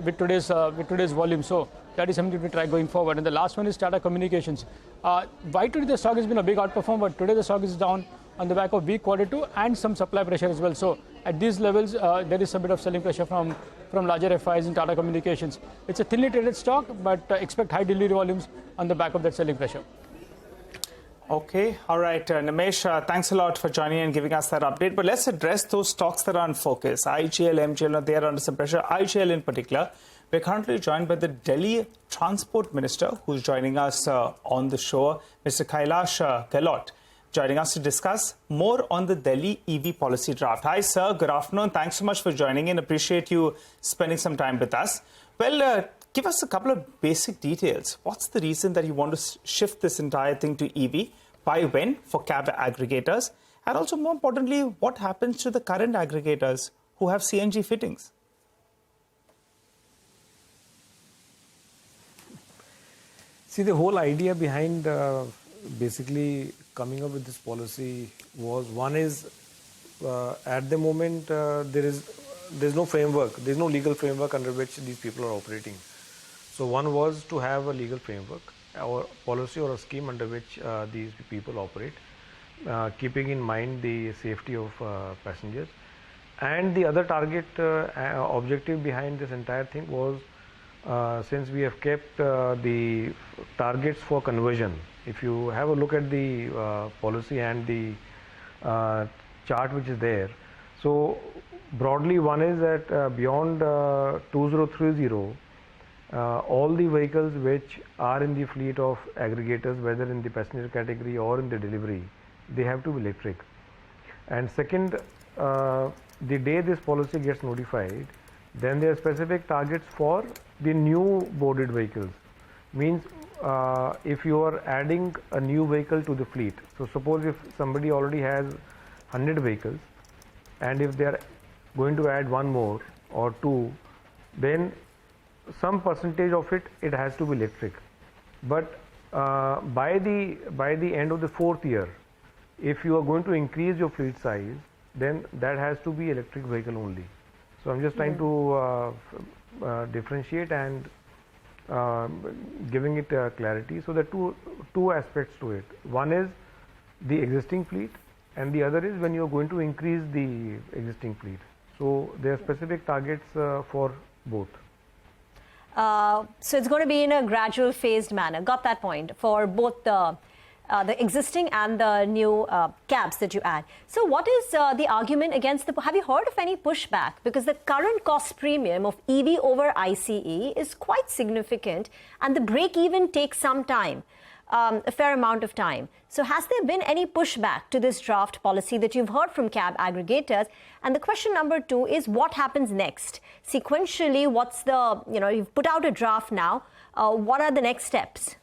with today's volume. So that is something to try going forward. And the last one is Tata Communications. Why today the stock has been a big outperform, but today the stock is down on the back of weak Q2 and some supply pressure as well. So at these levels, there is a bit of selling pressure from larger FIs in Tata Communications. It's a thinly traded stock, but expect high delivery volumes on the back of that selling pressure. Okay, all right, Nimesh, thanks a lot for joining and giving us that update. But let's address those stocks that are in focus. IGL, MGL, they are under some pressure. IGL in particular. We're currently joined by the Delhi Transport Minister, who's joining us on the show, Mr. Kailash Gehlot, joining us to discuss more on the Delhi EV policy draft. Hi, sir. Good afternoon. Thanks so much for joining in. Appreciate you spending some time with us. Well, give us a couple of basic details. What's the reason that you want to shift this entire thing to EV? By when for cab aggregators? And also, more importantly, what happens to the current aggregators who have CNG fittings? See, the whole idea behind basically coming up with this policy was, one is at the moment there's no framework, there's no legal framework under which these people are operating. So one was to have a legal framework or policy or a scheme under which these people operate, keeping in mind the safety of passengers. And the other target objective behind this entire thing was, since we have kept the targets for conversion. If you have a look at the policy and the chart which is there, so broadly one is that beyond 2030, all the vehicles which are in the fleet of aggregators, whether in the passenger category or in the delivery, they have to be electric. And second, the day this policy gets notified, then there are specific targets for the new boarded vehicles. Means if you are adding a new vehicle to the fleet, so suppose if somebody already has 100 vehicles, and if they are going to add one more or two, then some percentage of it has to be electric. But by the end of the 4th year, if you are going to increase your fleet size, then that has to be electric vehicle only. So I'm just trying to differentiate and giving it clarity. So there are two aspects to it. One is the existing fleet, and the other is when you are going to increase the existing fleet. So there are specific targets for both. So it's going to be in a gradual, phased manner. Got that point for both the existing and the new cabs that you add. So what is the argument against the... Have you heard of any pushback? Because the current cost premium of EV over ICE is quite significant, and the break-even takes some time, a fair amount of time. So has there been any pushback to this draft policy that you've heard from cab aggregators? And the question number 2 is, what happens next? Sequentially, what's the... you've put out a draft now. What are the next steps?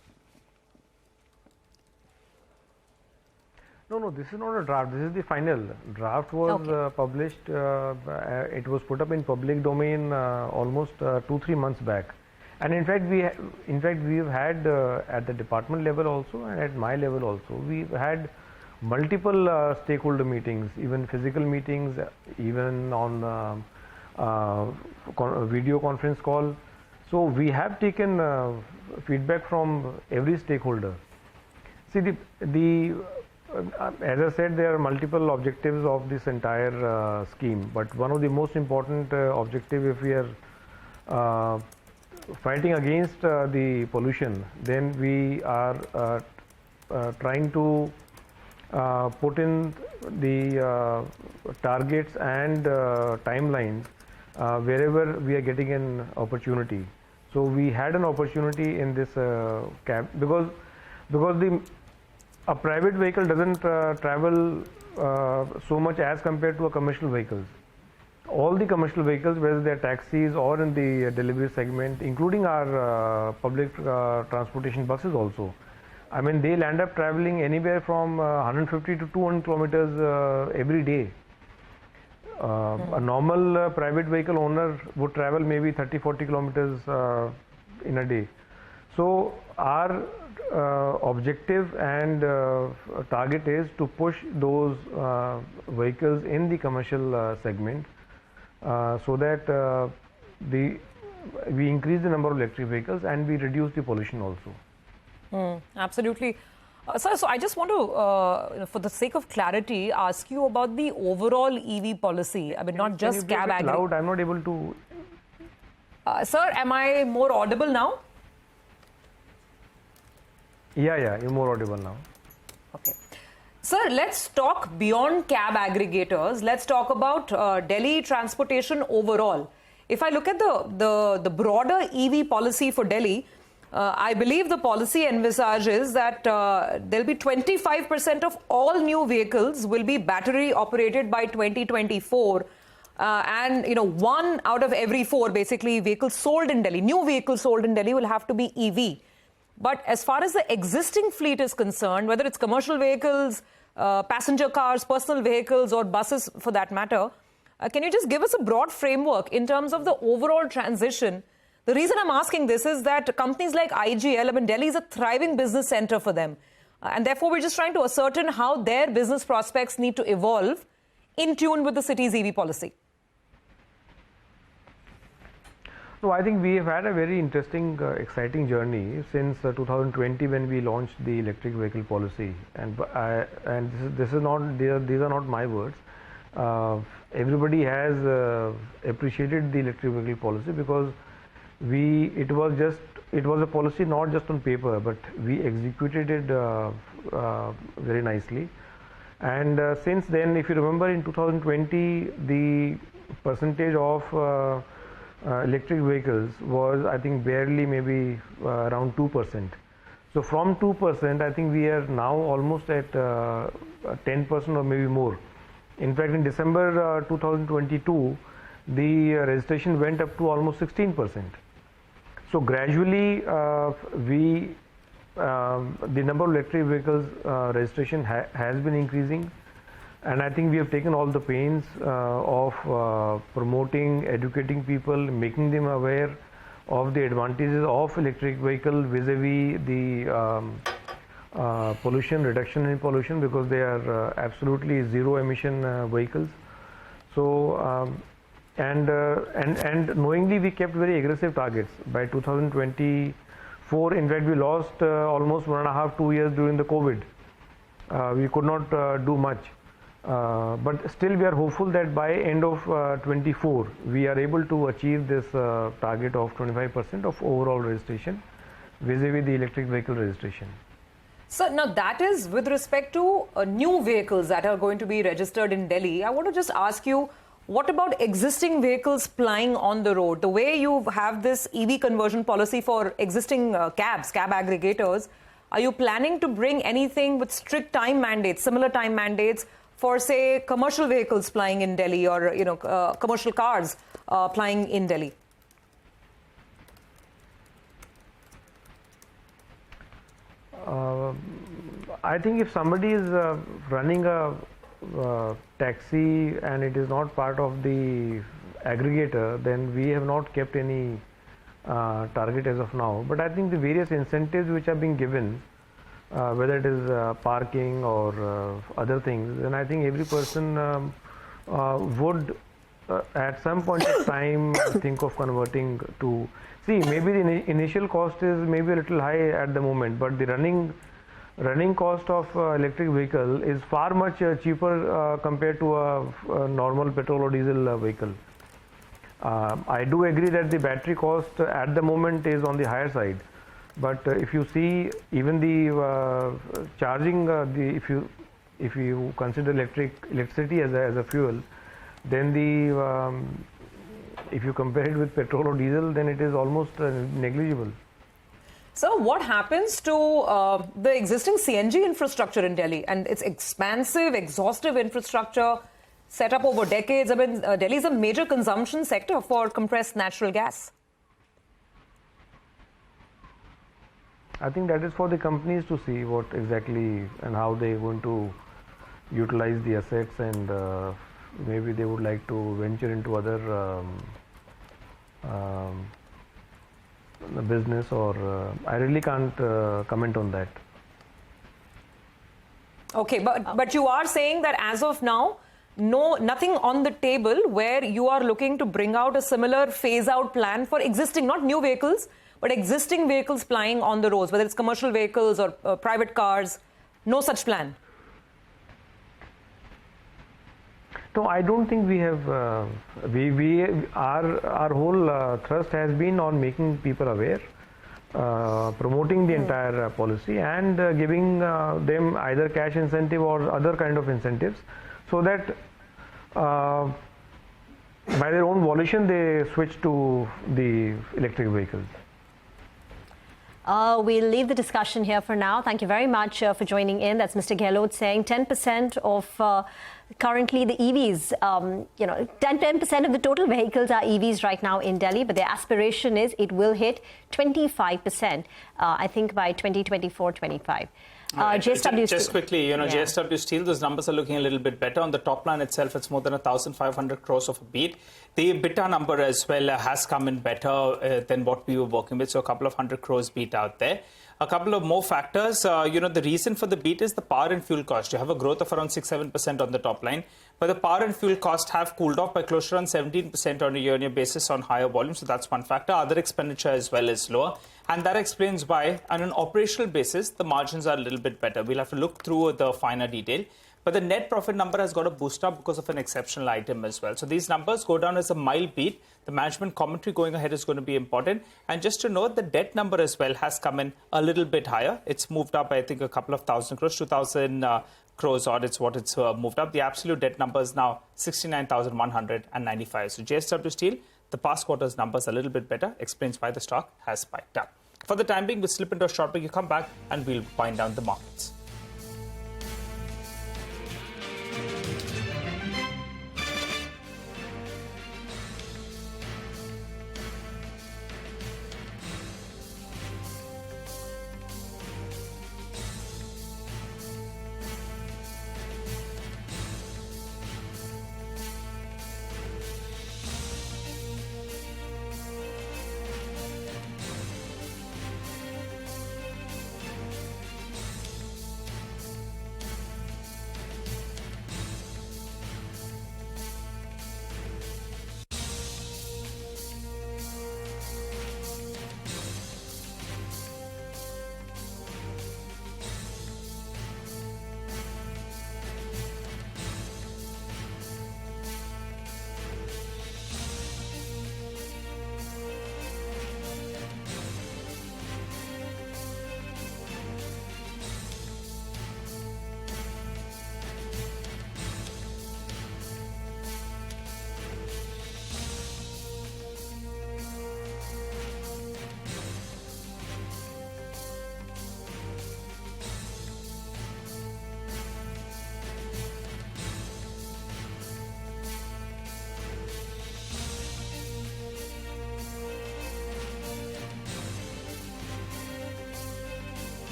No, this is not a draft. This is the final. Draft was published. It was put up in public domain almost 2-3 months back. And in fact, we've had at the department level also, and at my level also, we've had multiple stakeholder meetings, even physical meetings, even on video conference call. So we have taken feedback from every stakeholder. See, as I said, there are multiple objectives of this entire scheme, but one of the most important objective, if we are fighting against the pollution, then we are trying to put in the targets and timelines wherever we are getting an opportunity. So we had an opportunity in this cab because a private vehicle doesn't travel so much as compared to a commercial vehicles. All the commercial vehicles, whether they're taxis or in the delivery segment, including our public transportation buses also, I mean, they'll end up traveling anywhere from 150 to 200 kilometers every day. A normal private vehicle owner would travel maybe 30-40 kilometers in a day. So our objective and target is to push those vehicles in the commercial segment so that we increase the number of electric vehicles and we reduce the pollution also. Absolutely. Sir, so I just want to, for the sake of clarity, ask you about the overall EV policy. I mean, not just cab aggregators. Loud, I'm not able to. Sir, am I more audible now? Yeah, you're more audible now. Okay. Sir, let's talk beyond cab aggregators. Let's talk about Delhi transportation overall. If I look at the broader EV policy for Delhi, I believe the policy envisages that there'll be 25% of all new vehicles will be battery operated by 2024. And, 1 out of every 4 basically vehicles sold in Delhi, new vehicles sold in Delhi will have to be EV. But as far as the existing fleet is concerned, whether it's commercial vehicles, passenger cars, personal vehicles, or buses for that matter, can you just give us a broad framework in terms of the overall transition? The reason I'm asking this is that companies like IGL, I mean, Delhi is a thriving business center for them. And therefore, we're just trying to ascertain how their business prospects need to evolve in tune with the city's EV policy. No, I think we have had a very interesting, exciting journey since 2020 when we launched the electric vehicle policy. And these are not my words. Everybody has appreciated the electric vehicle policy because it was a policy not just on paper, but we executed it very nicely. And since then, if you remember, in 2020, the percentage of electric vehicles was, I think, barely maybe around 2%. So from 2%, I think we are now almost at 10% or maybe more. In fact, in December 2022, the registration went up to almost 16%. So gradually, the number of electric vehicles registration has been increasing. And I think we have taken all the pains of promoting, educating people, making them aware of the advantages of electric vehicle vis-a-vis the pollution, reduction in pollution, because they are absolutely zero emission vehicles. So and knowingly we kept very aggressive targets. By 2024, in fact, we lost almost 1.5-2 years during the COVID. We could not do much. But still we are hopeful that by end of 24 we are able to achieve this target of 25% of overall registration vis-a-vis the electric vehicle registration. So now that is with respect to new vehicles that are going to be registered in Delhi. I want to just ask you, what about existing vehicles plying on the road? The way you have this EV conversion policy for existing cab aggregators, are you planning to bring anything with strict time mandates, similar time mandates for, say, commercial vehicles plying in Delhi, or commercial cars plying in Delhi? I think if somebody is running a taxi and it is not part of the aggregator, then we have not kept any target as of now. But I think the various incentives which are being given, whether it is parking or other things, then I think every person would at some point of time think of converting to, see, maybe the initial cost is maybe a little high at the moment, but the running cost of electric vehicle is far much cheaper compared to a normal petrol or diesel vehicle. I do agree that the battery cost at the moment is on the higher side, but if you see even the charging, if you consider electricity as a fuel, then if you compare it with petrol or diesel, then it is almost negligible. So what happens to the existing CNG infrastructure in Delhi and its expansive, exhaustive infrastructure set up over decades? I mean, Delhi is a major consumption sector for compressed natural gas. I think that is for the companies to see what exactly and how they are going to utilize the assets, and maybe they would like to venture into other business, or I really can't comment on that. Okay, but you are saying that as of now, nothing on the table where you are looking to bring out a similar phase-out plan for existing, not new vehicles, but existing vehicles plying on the roads, whether it's commercial vehicles or private cars. No such plan. No, I don't think we have. Our whole thrust has been on making people aware, promoting the entire policy, and giving them either cash incentive or other kind of incentives, so that by their own volition they switch to the electric vehicles. We'll leave the discussion here for now. Thank you very much for joining in. That's Mr. Gehlot saying 10% of currently the EVs, 10% of the total vehicles are EVs right now in Delhi, but their aspiration is it will hit 25%, I think by 2024-25. Just quickly, JSW Steel, those numbers are looking a little bit better. On the top line itself, it's more than 1,500 crores of a beat. The EBITDA number as well has come in better than what we were working with, so a couple of 100 crores beat out there. A couple of more factors, the reason for the beat is the power and fuel cost. You have a growth of around 6-7% on the top line, but the power and fuel cost have cooled off by close to around 17% on a year-on-year basis on higher volume, so that's one factor. Other expenditure as well is lower, and that explains why on an operational basis the margins are a little bit better. We'll have to look through the finer detail. But the net profit number has got a boost up because of an exceptional item as well. So these numbers go down as a mild beat. The management commentary going ahead is going to be important. And just to note, the debt number as well has come in a little bit higher. It's moved up, I think, a couple of thousand crores, 2,000 crores odd. It's what it's moved up. The absolute debt number is now 69,195. So JSW Steel, the past quarter's numbers a little bit better, explains why the stock has spiked up. For the time being, we'll slip into a short break. You come back and we'll wind down the markets.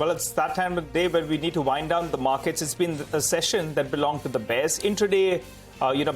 Well, it's that time of day where we need to wind down the markets. It's been a session that belonged to the bears. Intraday,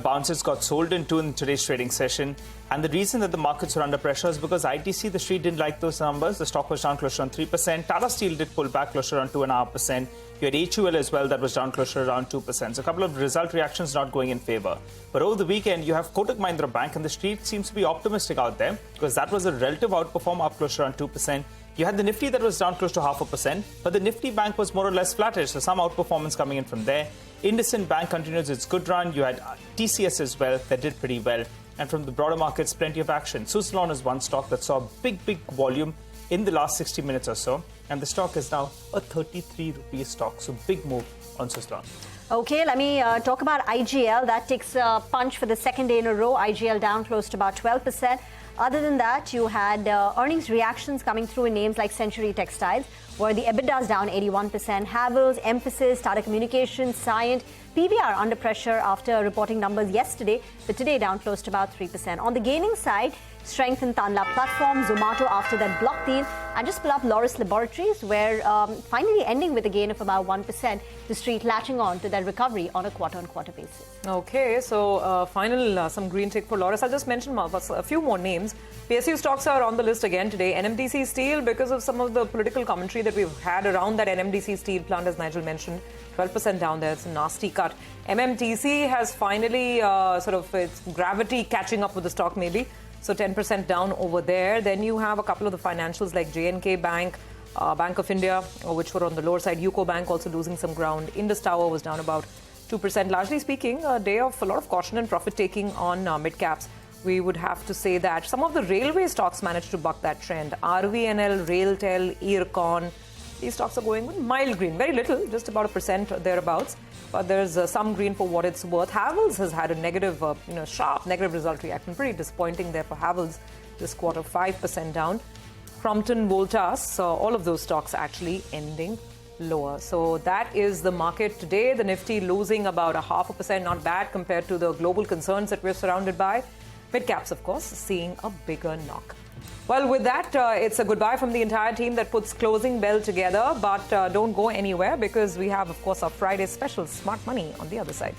bounces got sold into in today's trading session. And the reason that the markets were under pressure is because ITC, the street didn't like those numbers. The stock was down closer on 3%. Tata Steel did pull back closer on 2.5%. You had HUL as well that was down closer around 2%. So a couple of result reactions not going in favor. But over the weekend, you have Kotak Mahindra Bank, and the street seems to be optimistic out there because that was a relative outperform, up closer on 2%. You had the Nifty that was down close to 0.5%, but the Nifty Bank was more or less flattish, so some outperformance coming in from there. IndusInd Bank continues its good run. You had TCS as well that did pretty well. And from the broader markets, plenty of action. Suzlon is one stock that saw big volume in the last 60 minutes or so. And the stock is now a 33 rupee stock. So big move on Suzlon. Okay, let me talk about IGL. That takes a punch for the second day in a row. IGL down close to about 12%. Other than that, you had earnings reactions coming through in names like Century Textiles, where the EBITDA is down 81%. Havells, Emphasis, Tata Communications, Cyient, PVR under pressure after reporting numbers yesterday, but today down close to about 3%. On the gaining side, strength in Tanla Platform, Zomato after that block deal, and just pull up Laurus Laboratories, where finally ending with a gain of about 1%, the street latching on to that recovery on a quarter-on-quarter basis. Okay, so some green tick for Laurus. I'll just mention a few more names. PSU stocks are on the list again today. NMDC Steel, because of some of the political commentary that we've had around that NMDC Steel plant, as Nigel mentioned, 12% down there. It's a nasty cut. MMTC has finally its gravity catching up with the stock maybe. So 10% down over there. Then you have a couple of the financials like JNK Bank, Bank of India, which were on the lower side. UCO Bank also losing some ground. Indus Tower was down about 2%. Largely speaking, a day of a lot of caution and profit taking on mid caps. We would have to say that some of the railway stocks managed to buck that trend. RVNL, Railtel, Eircon, these stocks are going with mild green, very little, just about 1% thereabouts. But there's some green for what it's worth. Havells has had a negative, sharp negative result reaction. Pretty disappointing there for Havells this quarter, 5% down. Crompton, Voltas, all of those stocks actually ending lower. So that is the market today. The Nifty losing about 0.5%, not bad compared to the global concerns that we're surrounded by. Mid caps, of course, seeing a bigger knock. Well, with that, it's a goodbye from the entire team that puts Closing Bell together. But don't go anywhere because we have, of course, our Friday special Smart Money on the other side.